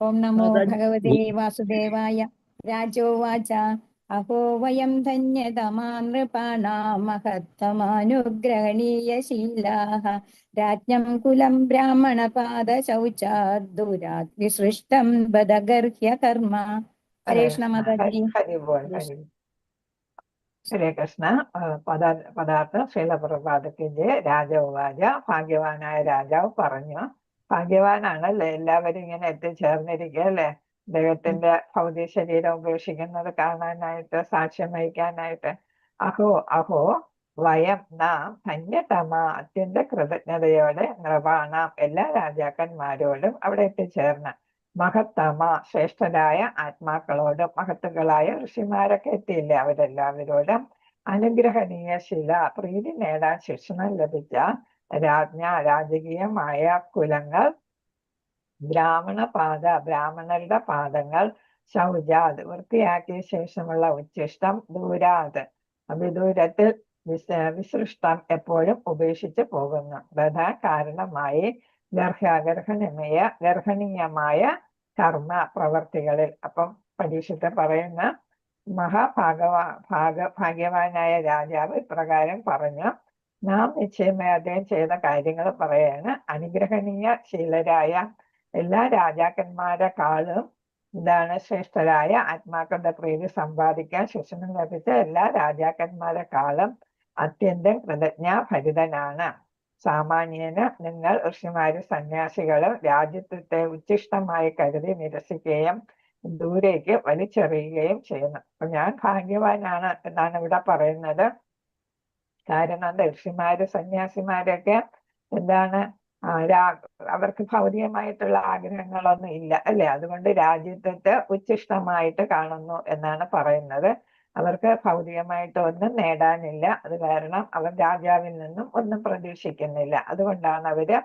ഓം നമോ ഭഗവതേ വാസുദേവായ. രാജോവാച അഹോ വയം ധന്യതമാ നൃപാണാം മഹത്തമാനുഗ്രഹണീയ ശീലാഃ രാജ്ഞം കുലം ബ്രാഹ്മണപാദ ശൗചാത് ദൂരാത് വിസൃഷ്ടം ബദഗർഹ്യ കർമ്മ. ഹരേ കൃഷ്ണ മാതാജി. ഹരേ കൃഷ്ണ. പദാർത്ഥ ശീലപ്രഭാതത്തിന്റെ രാജോവാച. ഭാഗ്യവാനായ രാജാവ് പറഞ്ഞു. ഭാഗ്യവാനാണല്ലേ എല്ലാവരും ഇങ്ങനെ എത്തിച്ചേർന്നിരിക്കുക അല്ലെ, അദ്ദേഹത്തിന്റെ ഭൗതിക ശരീരം ഉപേക്ഷിക്കുന്നത് കാണാനായിട്ട്, സാക്ഷ്യം വഹിക്കാനായിട്ട്. അഹോ വയം നാം ധന്യതമ അത്യന്ത കൃതജ്ഞതയോടെ നൃപാണാം എല്ലാ രാജാക്കന്മാരോടും അവിടെ എത്തിച്ചേർന്ന് മഹത്തമ ശ്രേഷ്ഠരായ ആത്മാക്കളോടും മഹത്തുക്കളായ ഋഷിമാരൊക്കെ എത്തിയില്ലേ അവരെല്ലാവരോടും അനുഗ്രഹണീയ ശില പ്രീതി നേടാൻ ശിക്ഷണം ലഭിച്ച രാജകീയമായ കുലങ്ങൾ ബ്രാഹ്മണരുടെ പാദങ്ങൾ ശൗചാത് വൃത്തിയാക്കിയ ശേഷമുള്ള ഉച്ഛിഷ്ടം ദൂരാത് വിദൂരത്തിൽ വിസൃഷ്ടം എപ്പോഴും ഉപേക്ഷിച്ച് പോകുന്നു. കാരണമായി ഗർഹണീയമായ കർമ്മ പ്രവർത്തികളിൽ. അപ്പം പരീക്ഷത്തെ പറയുന്ന ഭാഗ്യവാനായ രാജാവ് ഇപ്രകാരം പറഞ്ഞു. നാം നിശ്ചയമായി അദ്ദേഹം ചെയ്ത കാര്യങ്ങൾ പറയാണ്. അനുഗ്രഹണീയ ശീലരായ എല്ലാ രാജാക്കന്മാരെക്കാളും എന്താണ് ശ്രേഷ്ഠരായ ആത്മാക്കളുടെ പ്രീതി സമ്പാദിക്കാൻ ശിക്ഷണം ലഭിച്ച എല്ലാ രാജാക്കന്മാരെക്കാളും അത്യന്തം കൃതജ്ഞാഭരിതനാണ്. സാമാന്യന് നിങ്ങൾ ഋഷിമാരും സന്യാസികളും രാജ്യത്വത്തെ ഉച്ഛിഷ്ടമായി കരുതി നിരസിക്കുകയും ദൂരേക്ക് വലിച്ചെറിയുകയും ചെയ്യുന്നു. അപ്പൊ ഞാൻ ഭാഗ്യവാനാണ് എന്നാണ് ഇവിടെ പറയുന്നത്. കാരണം എന്താ, ഋഷിമാര് സന്യാസിമാരൊക്കെ എന്താണ് അവർക്ക് ഭൗതികമായിട്ടുള്ള ആഗ്രഹങ്ങളൊന്നും ഇല്ല അല്ലെ. അതുകൊണ്ട് രാജ്യത്വത്തെ ഉച്ഛിഷ്ടമായിട്ട് കാണുന്നു എന്നാണ് പറയുന്നത്. അവർക്ക് ഭൗതികമായിട്ട് ഒന്നും നേടാനില്ല. അത് കാരണം അവർ രാജാവിൽ നിന്നും ഒന്നും പ്രതീക്ഷിക്കുന്നില്ല. അതുകൊണ്ടാണ് അവര്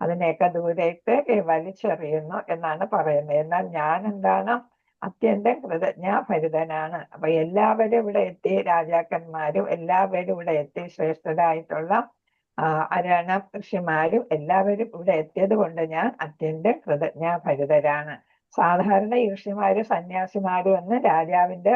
അതിനെയൊക്കെ ദൂരേക്ക് വലിച്ചെറിയുന്നു എന്നാണ് പറയുന്നത്. എന്നാൽ ഞാൻ എന്താണ്, അത്യന്തം കൃതജ്ഞാഭരിതനാണ്. അപ്പൊ എല്ലാവരും ഇവിടെ എത്തി, രാജാക്കന്മാരും എല്ലാവരും ഇവിടെ എത്തി, ശ്രേഷ്ഠരായിട്ടുള്ള ആരാണ് ഋഷിമാരും എല്ലാവരും ഇവിടെ എത്തിയത് കൊണ്ട് ഞാൻ അത്യന്തം കൃതജ്ഞാഭരിതരാണ്. സാധാരണ ഈ ഋഷിമാരും സന്യാസിമാരും ഒന്നും രാജാവിന്റെ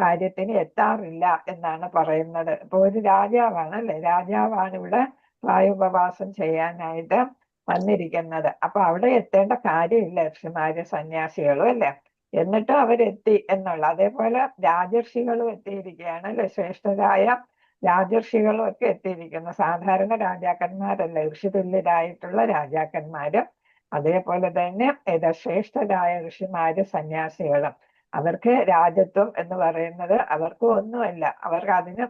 കാര്യത്തിന് എത്താറില്ല എന്നാണ് പറയുന്നത്. ഇപ്പൊ ഒരു രാജാവാണ് അല്ലെ, രാജാവാണ് ഇവിടെ പ്രായോപവാസം ചെയ്യാനായിട്ട് വന്നിരിക്കുന്നത്. അപ്പൊ അവിടെ എത്തേണ്ട കാര്യമില്ല ഋഷിമാരും സന്യാസികളും അല്ലെ, എന്നിട്ടും അവരെത്തി എന്നുള്ള. അതേപോലെ രാജർഷികളും എത്തിയിരിക്കുകയാണ് അല്ലെ, ശ്രേഷ്ഠരായ രാജർഷികളും ഒക്കെ എത്തിയിരിക്കുന്നു. സാധാരണ രാജാക്കന്മാരല്ല, ഋഷിതുല്യരായിട്ടുള്ള രാജാക്കന്മാരും അതേപോലെ തന്നെ ശ്രേഷ്ഠരായ ഋഷിമാരും സന്യാസികളും. അവർക്ക് രാജത്വം എന്ന് പറയുന്നത് അവർക്ക് ഒന്നുമല്ല,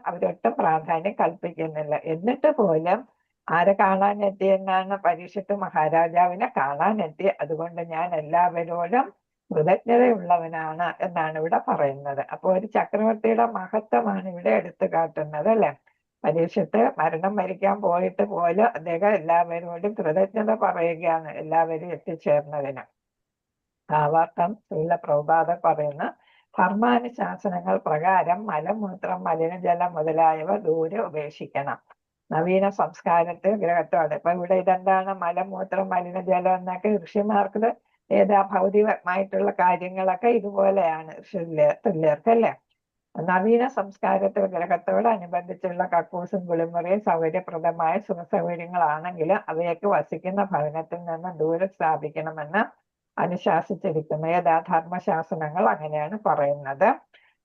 അവരൊട്ടും പ്രാധാന്യം കൽപ്പിക്കുന്നില്ല. എന്നിട്ട് പോലും ആരെ കാണാനെത്തി എന്നാണ്, പരീക്ഷിത്ത് മഹാരാജാവിനെ കാണാനെത്തി. അതുകൊണ്ട് ഞാൻ എല്ലാവരോടും കൃതജ്ഞതയുള്ളവനാണ് എന്നാണ് ഇവിടെ പറയുന്നത്. അപ്പൊ ഒരു ചക്രവർത്തിയുടെ മഹത്വമാണ് ഇവിടെ എടുത്തു കാട്ടുന്നത് അല്ലെ. പരീക്ഷത്ത് മരിക്കാൻ പോയിട്ട് പോലും അദ്ദേഹം എല്ലാവരോടും കൃതജ്ഞത പറയുകയാണ്, എല്ലാവരും എത്തിച്ചേർന്നതിന്. ഭാവാർത്ഥം ശ്രീല പ്രഭുപാദർ പറയുന്ന ധർമാനുശാസനങ്ങൾ പ്രകാരം മലമൂത്രം മലിനജലം മുതലായവ ദൂരെ ഉപേക്ഷിക്കണം. നവീന സംസ്കാരത്തിൽ ഗ്രഹത്തോടെ. ഇപ്പൊ ഇവിടെ ഇതെന്താണ്, മലമൂത്രം മലിനജലം എന്നൊക്കെ ഋഷിമാർക്ക് ഭൗതികമായിട്ടുള്ള കാര്യങ്ങളൊക്കെ ഇതുപോലെയാണ് തുല്യർക്കല്ലേ. നവീന സംസ്കാരത്തിൽ ഗ്രഹത്തോടനുബന്ധിച്ചുള്ള കക്കൂസും കുളിമുറിയും സൗകര്യപ്രദമായ സുഖസൗകര്യങ്ങളാണെങ്കിലും അവയൊക്കെ വസിക്കുന്ന ഭവനത്തിൽ നിന്ന് ദൂരെ സ്ഥാപിക്കണമെന്ന് അനുശാസിച്ചിരിക്കുന്നു. ധർമ്മശാസനങ്ങൾ അങ്ങനെയാണ് പറയുന്നത്.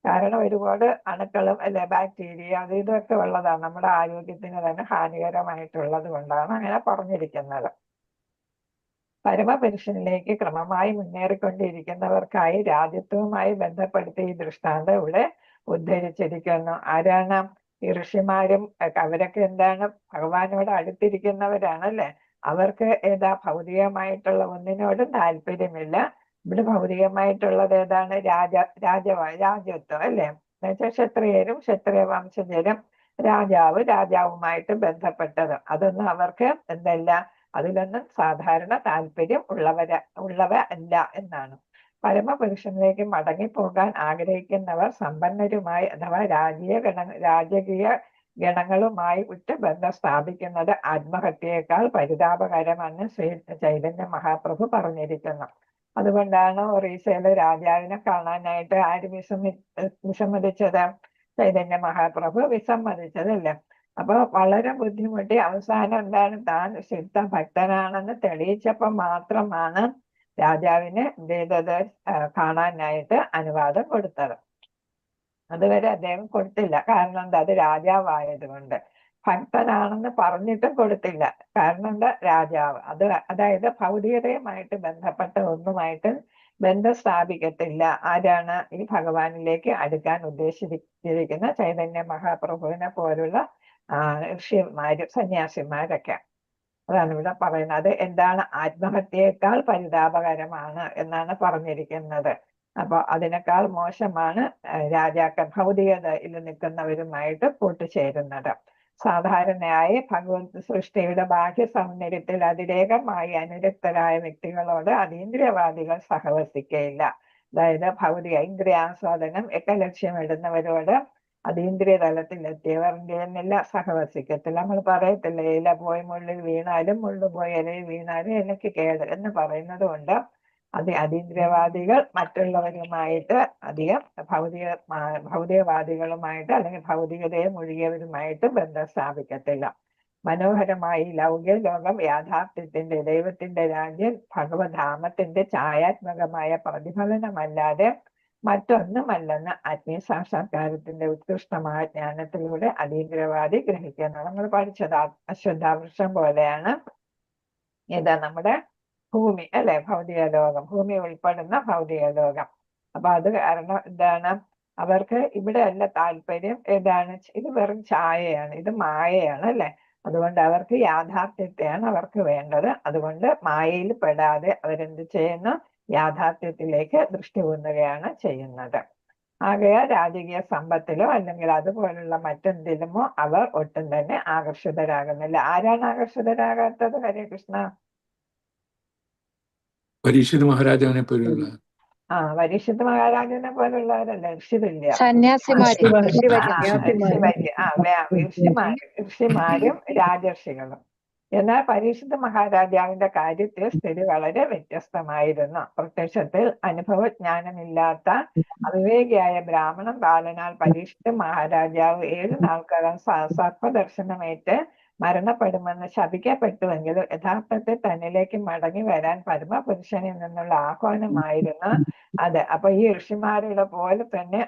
കാരണം ഒരുപാട് അണുക്കളും അല്ലെ ബാക്ടീരിയ അത് ഇതൊക്കെ ഉള്ളതാണ്, നമ്മുടെ ആരോഗ്യത്തിന് തന്നെ ഹാനികരമായിട്ടുള്ളത് കൊണ്ടാണ് അങ്ങനെ പറഞ്ഞിരിക്കുന്നത്. പരമപുരുഷനിലേക്ക് ക്രമമായി മുന്നേറിക്കൊണ്ടിരിക്കുന്നവർക്കായി രാജ്യത്വവുമായി ബന്ധപ്പെടുത്തി ഈ ദൃഷ്ടാന്തം ഇവിടെ ഉദ്ധരിച്ചിരിക്കുന്നു. ആരാണ് ഈ ഋഷിമാരും? അവരൊക്കെ എന്താണ്, ഭഗവാനോട് അടുത്തിരിക്കുന്നവരാണല്ലേ. അവർക്ക് ഭൗതികമായിട്ടുള്ള ഒന്നിനോടും താല്പര്യമില്ല. ഇവിടെ ഭൗതികമായിട്ടുള്ളത് ഏതാണ്, രാജ്യത്വം അല്ലെ. എന്നുവെച്ചാൽ ക്ഷത്രിയരും ക്ഷത്രിയ വംശജരും രാജാവുമായിട്ട് ബന്ധപ്പെട്ടത്. അതൊന്നും അവർക്ക് എന്തല്ല, അതിലൊന്നും സാധാരണ താല്പര്യം ഉള്ളവ അല്ല എന്നാണ്. പരമപുരുഷനിലേക്ക് മടങ്ങിപ്പോകാൻ ആഗ്രഹിക്കുന്നവർ സമ്പന്നരുമായി അഥവാ രാജകീയ ഗണങ്ങളുമായി ഉറ്റബന്ധം സ്ഥാപിക്കുന്നത് ആത്മഹത്യയേക്കാൾ പരിതാപകരമെന്ന് ശ്രീ ചൈതന്യ മഹാപ്രഭു പറഞ്ഞിരിക്കുന്നു. അതുകൊണ്ടാണ് ഒറീസയിലെ രാജാവിനെ കാണാനായിട്ട് ആര് വിസമ്മതിച്ചത്? ചൈതന്യ മഹാപ്രഭു വിസമ്മതിച്ചതല്ലേ. അപ്പൊ വളരെ ബുദ്ധിമുട്ടി അവസാനം എന്താണ്, താൻ ശുദ്ധ ഭക്തനാണെന്ന് തെളിയിച്ചപ്പോൾ മാത്രമാണ് രാജാവിന് കാണാനായിട്ട് അനുവാദം കൊടുത്തത്. അതുവരെ അദ്ദേഹം കൊടുത്തില്ല. കാരണം എന്താ, അത് രാജാവായത് കൊണ്ട്. ഭക്തനാണെന്ന് പറഞ്ഞിട്ടും കൊടുത്തില്ല. കാരണം എന്താ, രാജാവ്. അതായത് ഭൗതികതയുമായിട്ട് ബന്ധപ്പെട്ട ഒന്നുമായിട്ട് ബന്ധം സ്ഥാപിക്കത്തില്ല. ആരാണ്? ഈ ഭഗവാനിലേക്ക് അടുക്കാൻ ഉദ്ദേശിച്ചിരിക്കുന്ന ചൈതന്യ മഹാപ്രഭുവിനെ പോലുള്ള സന്യാസിമാരൊക്കെ. അതാണ് ഇവിടെ പറയുന്നത്. എന്താണ്, ആത്മഹത്യയേക്കാൾ പരിതാപകരമാണ് എന്നാണ് പറഞ്ഞിരിക്കുന്നത്. അപ്പൊ അതിനേക്കാൾ മോശമാണ് ഭൗതികതയിൽ നിൽക്കുന്നവരുമായിട്ട് കൂട്ടുചേരുന്നത്. സാധാരണയായി ഭഗവത് സൃഷ്ടിയുടെ ബാഹ്യ സൗന്ദര്യത്തിൽ അതിരേകമായി അനുരക്തരായ വ്യക്തികളോട് അതീന്ദ്രിയവാദികൾ സഹവസിക്കയില്ല. അതായത് ഭൗതിക ഇന്ദ്രിയാസ്വാദനം ഒക്കെ ലക്ഷ്യമിടുന്നവരോട് അതീന്ദ്രിയ തലത്തിലെത്തിയവർ എന്നില്ല സഹവസിക്കത്തില്ല. നമ്മൾ പറയത്തില്ല ഇല പോയി മുള്ളിൽ വീണാലും മുള്ളു പോയി ഇലയിൽ വീണാലും ഇലയ്ക്ക് കേട് എന്ന് പറയുന്നത് കൊണ്ട് അതീന്ദ്രിയവാദികൾ മറ്റുള്ളവരുമായിട്ട് അധികം ഭൗതികവാദികളുമായിട്ട് അല്ലെങ്കിൽ ഭൗതികതയെ മുഴുകിയവരുമായിട്ട് ബന്ധം സ്ഥാപിക്കത്തില്ല. മനോഹരമായി ലൗകിക ലോകം യാഥാർത്ഥ്യത്തിന്റെ ദൈവത്തിന്റെ രാജ്യം ഭഗവധാമത്തിന്റെ ഛായാത്മകമായ പ്രതിഫലനമല്ലാതെ മറ്റൊന്നുമല്ലെന്ന് ആത്മീയ സാക്ഷാത്കാരത്തിന്റെ ഉത്കൃഷ്ടമായ ജ്ഞാനത്തിലൂടെ അതീന്ദ്രിയവാദി ഗ്രഹിക്കുന്നു. നമ്മൾ പഠിച്ചത് അശ്വത്ഥാവൃക്ഷം പോലെയാണ് ഏതാ നമ്മുടെ ഭൂമി അല്ലെ, ഭൗതിക ലോകം, ഭൂമി ഉൾപ്പെടുന്ന ഭൗതിക ലോകം. അപ്പൊ അത് കാരണം എന്താണ്, അവർക്ക് ഇവിടെ അല്ല താല്പര്യം, ഏതാണ്, ഇത് വെറും ഛായയാണ്, ഇത് മായയാണ് അല്ലെ. അതുകൊണ്ട് അവർക്ക് യാഥാർത്ഥ്യത്തെയാണ് അവർക്ക് വേണ്ടത്. അതുകൊണ്ട് മായയിൽ പെടാതെ അവരെന്ത് ചെയ്യുന്നു, യാഥാർത്ഥ്യത്തിലേക്ക് ദൃഷ്ടി ഊന്നുകയാണ് ചെയ്യുന്നത്. ആകയാൽ രാജകീയ സമ്പത്തിലോ അല്ലെങ്കിൽ അതുപോലുള്ള മറ്റെന്തിലുമോ അവർ ഒട്ടും തന്നെ ആകർഷിതരാകുന്നില്ല. ആരാണ് ആകർഷിതരാകാത്തത്? ഹരേ കൃഷ്ണ. പരീക്ഷിത് മഹാരാജാവിനെ പോലുള്ള പരീക്ഷിത് മഹാരാജനെ പോലുള്ളവരല്ല, ഋഷിതുല്യ ഋഷിമാരും രാജർഷികളും. എന്നാൽ പരീക്ഷിത് മഹാരാജാവിന്റെ കാര്യത്തിൽ സ്ഥിതി വളരെ വ്യത്യസ്തമായിരുന്നു. പ്രത്യക്ഷത്തിൽ അനുഭവജ്ഞാനമില്ലാത്ത അവിവേകിയായ ബ്രാഹ്മണൻ ബാലനാൽ പരീക്ഷിത് മഹാരാജാവ് 7 നാൾക്കകം സർപ്പദർശനമേറ്റ് മരണപ്പെടുമെന്ന് ശപിക്കപ്പെട്ടുവെങ്കിലും യഥാർത്ഥത്തിൽ തന്നിലേക്ക് മടങ്ങി വരാൻ പരമപുരുഷനിൽ നിന്നുള്ള ആഹ്വാനമായിരുന്നു അത്. അപ്പൊ ഈ ഋഷിമാരുടെ പോലെ തന്നെ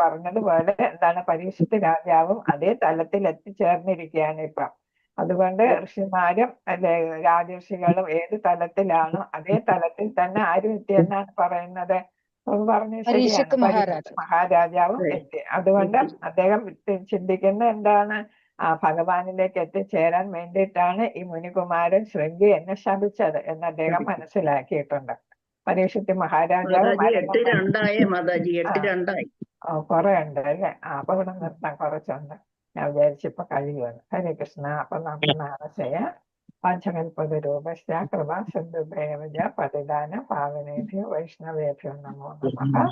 പറഞ്ഞതുപോലെ എന്താണ്, പരീക്ഷിത് രാജാവും അതേ തലത്തിൽ എത്തിച്ചേർന്നിരിക്കുകയാണ് ഇപ്പം. അതുകൊണ്ട് ഋഷിമാരും അല്ലെ രാജർഷികളും ഏത് തലത്തിലാണോ അതേ തലത്തിൽ തന്നെ ആരും എത്തിയെന്നാണ് പറയുന്നത്. പറഞ്ഞത് ശരിയാണ്, പരീക്ഷിത് മഹാരാജാവും എത്തി. അതുകൊണ്ട് അദ്ദേഹം ചിന്തിക്കുന്ന എന്താണ്, ഭഗവാനിലേക്ക് എത്തിച്ചേരാൻ വേണ്ടിയിട്ടാണ് ഈ മുനികുമാരൻ ശൃംഗി എന്നെ ശപിച്ചത് എന്ന് അദ്ദേഹം മനസ്സിലാക്കിയിട്ടുണ്ട്. പരീക്ഷിത് മഹാരാജാവ് കുറെ ഉണ്ട് അല്ലെ. അപ്പൊ ഇവിടെ നിർത്താൻ കുറച്ചുണ്ട്, ഞാൻ വിചാരിച്ചിപ്പോ കഴിയുമെന്ന്. ഹരേ കൃഷ്ണ. അപ്പൊ നമുക്ക് നാളെ ചെയ്യാം. പാഞ്ചകൽപതരൂപശ്ച കൃപാ സിന്ധുഭേവജ പതിദാന പാവനേഭ്യോ വൈഷ്ണവേഭ്യോ നമോ നമഃ.